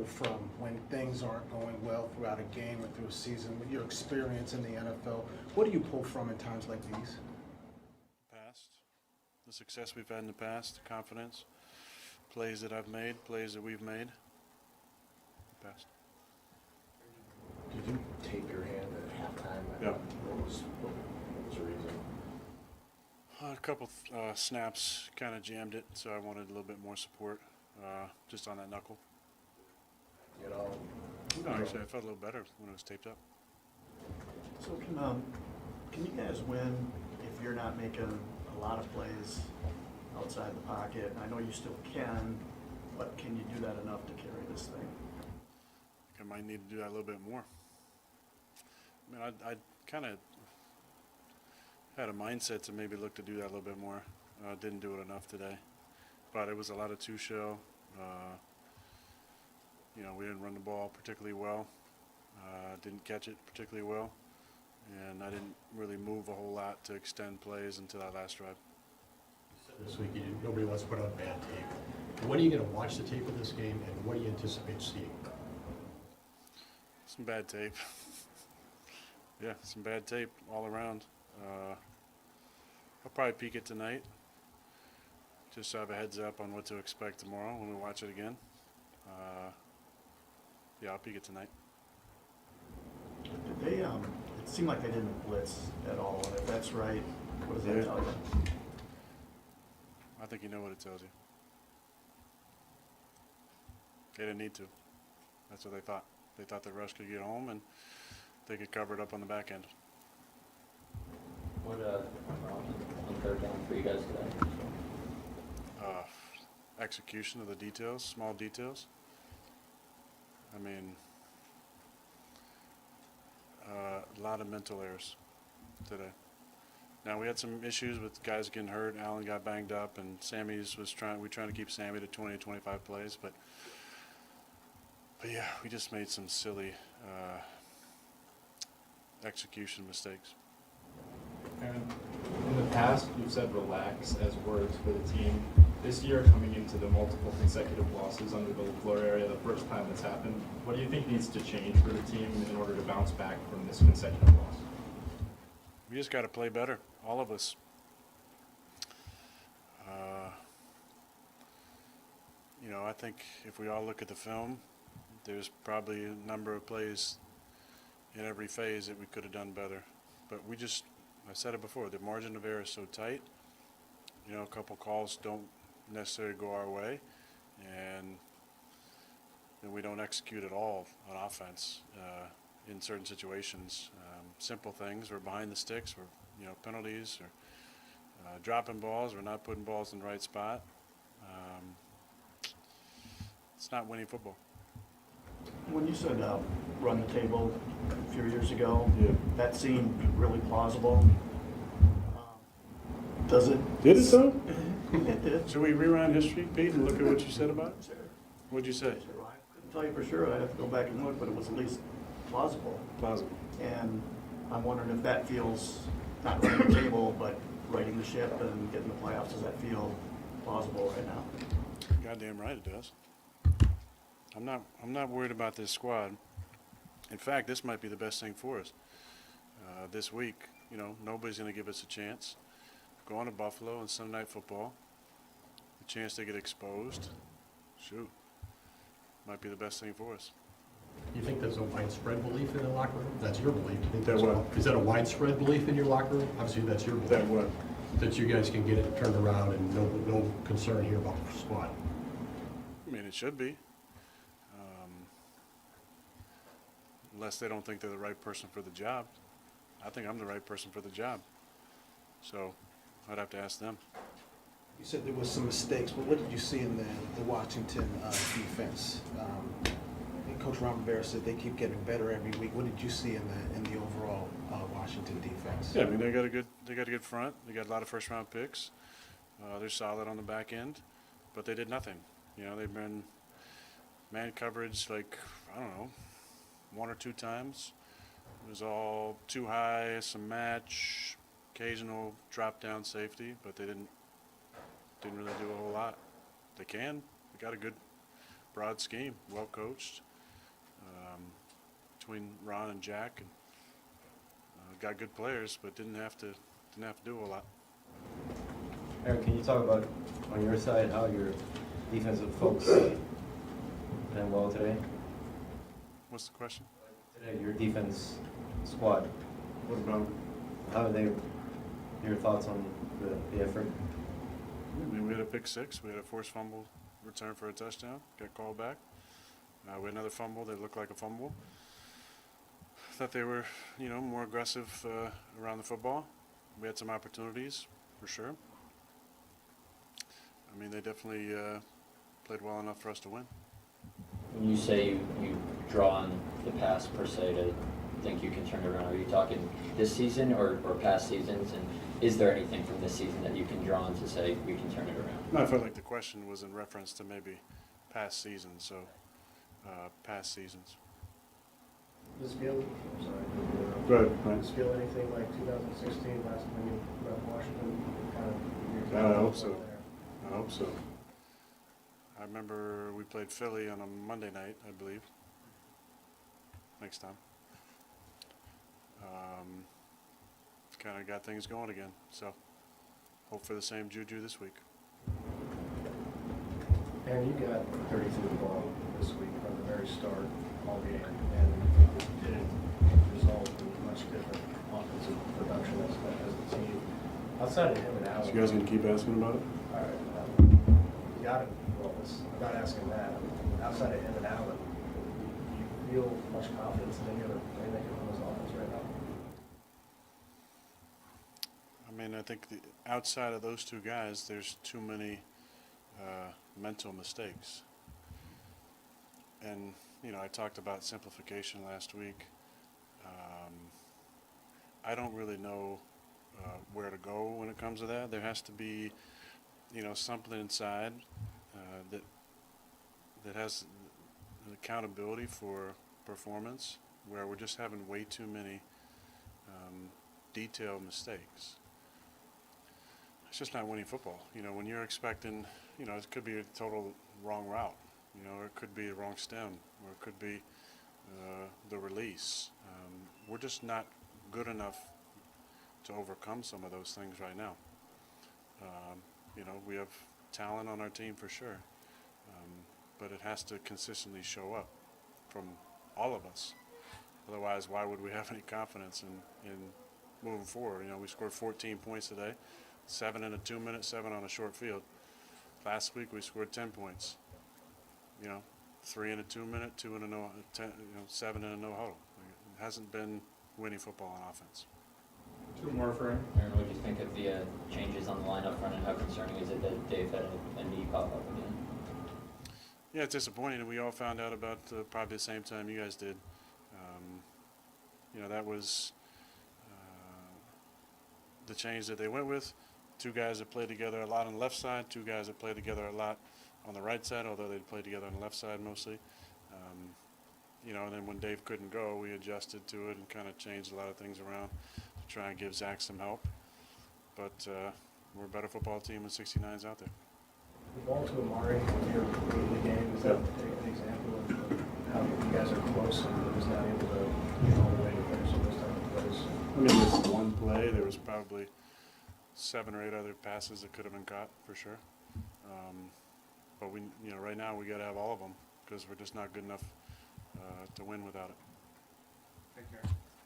pull from when things aren't going well throughout a game or through a season? With your experience in the NFL, what do you pull from in times like these? Past, the success we've had in the past, the confidence, plays that I've made, plays that we've made. Past. Did you tape your hand at halftime? Yeah. What was the reason? A couple snaps kind of jammed it, so I wanted a little bit more support just on that knuckle. You know? No, actually, I felt a little better when it was taped up. So can you guys win if you're not making a lot of plays outside the pocket? I know you still can, but can you do that enough to carry this thing? I think I might need to do that a little bit more. I mean, I kind of had a mindset to maybe look to do that a little bit more. Didn't do it enough today, but it was a lot of two-show. You know, we didn't run the ball particularly well. Didn't catch it particularly well, and I didn't really move a whole lot to extend plays until that last drive. This week, nobody wants to put on bad tape. When are you going to watch the tape of this game, and what do you anticipate seeing? Some bad tape. Yeah, some bad tape all around. I'll probably peek it tonight, just to have a heads up on what to expect tomorrow when we watch it again. Yeah, I'll peek it tonight. Did they, it seemed like they didn't blitz at all, and if that's right, what does that Yeah. tell you? I think you know what it tells you. They didn't need to. That's what they thought. They thought the rush could get home and they could cover it up on the back end. What on third down for you guys today? Execution of the details, small details. I mean, a lot of mental errors today. Now we had some issues with guys getting hurt. Allen got banged up, and Sammy's was we're trying to keep Sammy to 20 to 25 plays, but yeah, we just made some silly execution mistakes. And in the past, you've said relax as words for the team. This year, coming into the multiple consecutive losses under the LaFleur area, the first time that's happened, what do you think needs to change for the team in order to bounce back from this consecutive loss? We just got to play better, all of us. You know, I think if we all look at the film, there's probably a number of plays in every phase that we could have done better. But I said it before, the margin of error is so tight. You know, a couple calls don't necessarily go our way, and then we don't execute at all on offense in certain situations. Simple things, we're behind the sticks, we're penalties, or dropping balls, we're not putting balls in the right spot. It's not winning football. When you said run the table a few years ago, Yeah. that seemed really plausible. Does it? Did it though? It did. Should we rewind history, Pete, and look at what you said about it? Sure. What'd you say? I couldn't tell you for sure. I'd have to go back and look, but it was at least plausible. Plausible. And I'm wondering if that feels, not running the table, but righting the ship and getting the playoffs, does that feel plausible right now? Goddamn right it does. I'm not worried about this squad. In fact, this might be the best thing for us. This week, nobody's going to give us a chance. Going to Buffalo and Sunday Night Football, the chance to get exposed, shoot, might be the best thing for us. You think there's a widespread belief in the locker room? That's your belief. Do you think That there's what? is that a widespread belief in your locker room? Obviously, that's your belief. what? That you guys can get it turned around and no concern here about the squad. I mean, it should be. Unless they don't think they're the right person for the job. I think I'm the right person for the job. So I'd have to ask them. You said there was some mistakes, but what did you see in the Washington defense? And Coach Ron Rivera said they keep getting better every week. What did you see in the overall Washington defense? Yeah, I mean they got a good front. They got a lot of first round picks. They're solid on the back end, but they did nothing. They've been man coverage like I don't know, 1 or 2 times. It was all too high, some match, occasional drop down safety, but they didn't really do a whole lot. They got a good broad scheme, well coached, between Ron and Jack, and got good players, but didn't have to do a lot. Aaron, can you talk about, on your side, how your defensive folks playing well today? What's the question? Today, your defense squad, What about? how are they, your thoughts on the effort? I mean, we had a pick six. We had a forced fumble return for a touchdown. Got called back. We had another fumble that looked like a fumble. Thought they were, more aggressive around the football. We had some opportunities, for sure. I mean, they definitely played well enough for us to win. When you say you draw on the past per se to think you can turn it around, are you talking this season or past seasons? And is there anything from this season that you can draw on to say we can turn it around? No, I felt like the question was in reference to maybe past seasons, so past seasons. Does it feel, I'm sorry. Go ahead. Does it feel anything like 2016, last time you left Washington? I hope so. I hope so. I remember we played Philly on a Monday night, I believe. Next time. Kind of got things going again, so hope for the same juju this week. Aaron, you got 32 the ball this week from the very start, all game, and it didn't result in much different offensive production as the team. Outside of him and Allen. So you guys gonna keep asking about it? All right. You got it. Well, I'm not asking that. Outside of him and Allen, do you feel much confidence in any other playmaker on this offense right now? I mean, I think outside of those two guys, there's too many mental mistakes. And, I talked about simplification last week. I don't really know where to go when it comes to that. There has to be, something inside that has accountability for performance, where we're just having way too many detailed mistakes. It's just not winning football. When you're expecting, it could be a total wrong route, or it could be a wrong stem, or it could be the release. We're just not good enough to overcome some of those things right now. We have talent on our team for sure, but it has to consistently show up from all of us. Otherwise, why would we have any confidence in moving forward? We scored 14 points today, 7 in a 2-minute, 7 on a short field. Last week we scored 10 points. 3 in a 2-minute, 2 in a 7 in a no huddle. It hasn't been winning football on offense. Two more for him. Aaron, what do you think of the changes on the lineup front, and how concerning is it that Dave had a knee pop up again? Yeah, it's disappointing, and we all found out about probably the same time you guys did. That was the change that they went with. 2 guys that played together a lot on the left side, 2 guys that played together a lot on the right side, although they played together on the left side mostly. And then when Dave couldn't go, we adjusted to it and kind of changed a lot of things around to try and give Zach some help. But we're a better football team with 69s out there. The ball to Amari here in the game, is that an example of how you guys are close and was not able to get all the way to finish those type of plays? I mean, this one play, there was probably 7 or 8 other passes that could have been caught for sure. But right now we got to have all of them because we're just not good enough to win without it.